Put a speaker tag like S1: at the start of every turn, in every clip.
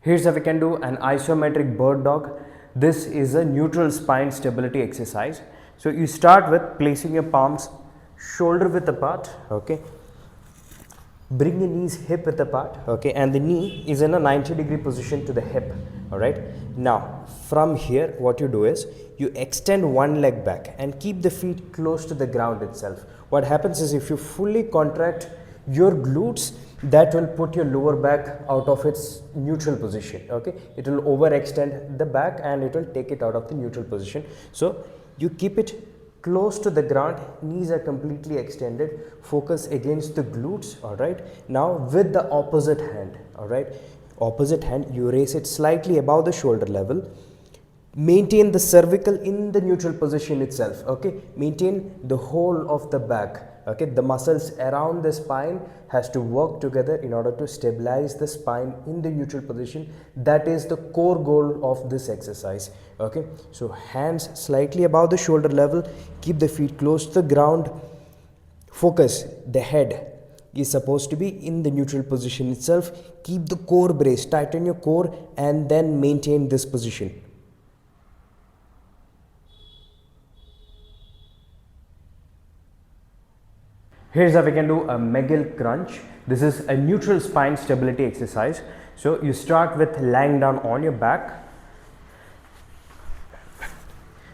S1: Here's how we can do an isometric bird dog. This is a neutral spine stability exercise. So you start with placing your palms shoulder width apart, okay. Bring your knees hip width apart, okay, and the knee is in a 90-degree position to the hip, all right. Now from here what you do is you extend one leg back and keep the feet close to the ground itself. What happens is if you fully contract your glutes, that will put your lower back out of its neutral position, okay. It will overextend the back and it will take it out of the neutral position. So you keep it close to the ground, knees are completely extended, focus against the glutes, all right. Now with the opposite hand, all right, opposite hand you raise it slightly above the shoulder level, maintain the cervical in the neutral position itself, okay. Maintain the whole of the back, okay. The muscles around the spine has to work together in order to stabilize the spine in the neutral position. That is the core goal of this exercise, okay. So hands slightly above the shoulder level, keep the feet close to the ground, focus, the head is supposed to be in the neutral position itself, keep the core braced, tighten your core and then maintain this position. Here's how we can do a McGill crunch. This is a neutral spine stability exercise. So you start with lying down on your back.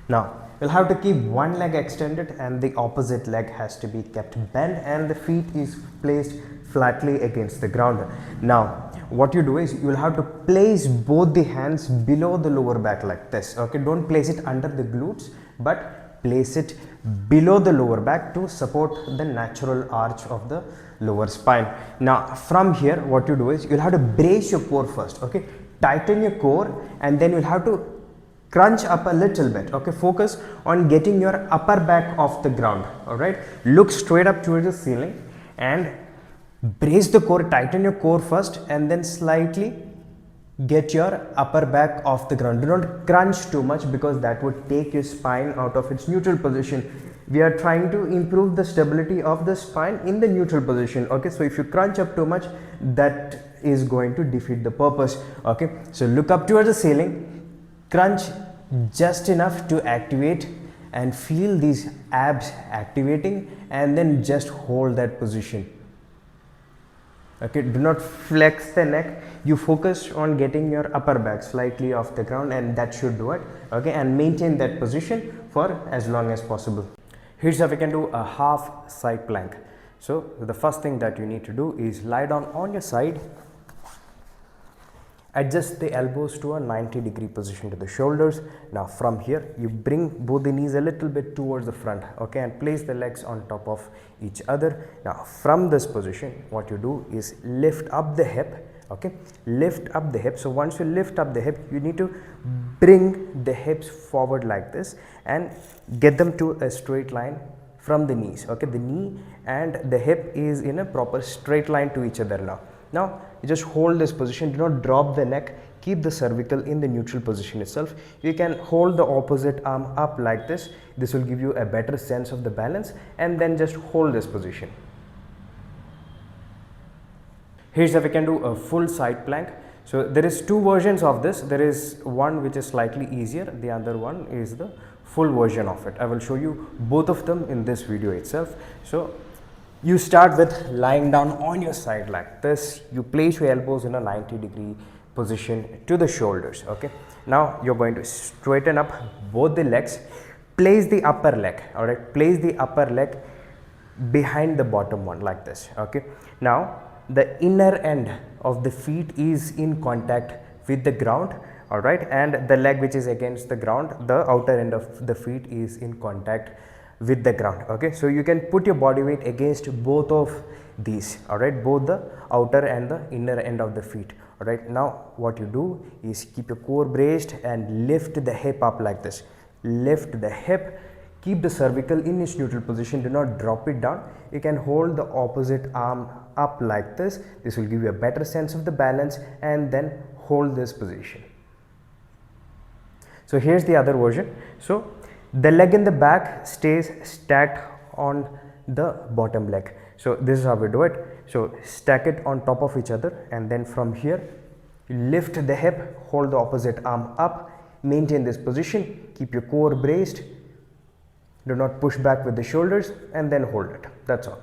S1: Now you'll have to keep one leg extended and the opposite leg has to be kept bent and the feet is placed flatly against the ground. Now what you do is you will have to place both the hands below the lower back like this, okay. Don't place it under the glutes but place it below the lower back to support the natural arch of the lower spine. Now from here what you do is you'll have to brace your core first, okay. Tighten your core and then you'll have to crunch up a little bit, okay. Focus on getting your upper back off the ground, all right. Look straight up towards the ceiling and brace the core, tighten your core first and then slightly get your upper back off the ground. Do not crunch too much because that would take your spine out of its neutral position. We are trying to improve the stability of the spine in the neutral position, okay. So if you crunch up too much, that is going to defeat the purpose, okay. So look up towards the ceiling, crunch just enough to activate and feel these abs activating and then just hold that position, okay. Do not flex the neck, you focus on getting your upper back slightly off the ground and that should do it, okay. And maintain that position for as long as possible. Here's how we can do a half side plank. So the first thing that you need to do is lie down on your side, adjust the elbows to a 90-degree position to the shoulders. Now from here you bring both the knees a little bit towards the front, okay, and place the legs on top of each other. Now from this position what you do is lift up the hip, okay, lift up the hip. So once you lift up the hip you need to bring the hips forward like this and get them to a straight line from the knees, okay. The knee and the hip is in a proper straight line to each other. Now you just hold this position, do not drop the neck, keep the cervical in the neutral position itself. You can hold the opposite arm up like this, this will give you a better sense of the balance, and then just hold this position. Here's how we can do a full side plank. So there is two versions of this. There is one which is slightly easier, the other one is the full version of it. I will show you both of them in this video itself. So you start with lying down on your side like this, you place your elbows in a 90-degree position to the shoulders, okay. Now you're going to straighten up both the legs, place the upper leg, all right, place the upper leg behind the bottom one like this, okay. Now the inner end of the feet is in contact with the ground, all right, and the leg which is against the ground, the outer end of the feet is in contact with the ground, okay. So you can put your body weight against both of these, all right, both the outer and the inner end of the feet, all right. Now what you do is keep your core braced and lift the hip up like this, lift the hip, keep the cervical in its neutral position, do not drop it down. You can hold the opposite arm up like this, this will give you a better sense of the balance, and then hold this position. So here's the other version. So the leg in the back stays stacked on the bottom leg. So this is how we do it. So stack it on top of each other and then from here You lift the hip, hold the opposite arm up, maintain this position, keep your core braced, do not push back with the shoulders, and then hold it. That's all.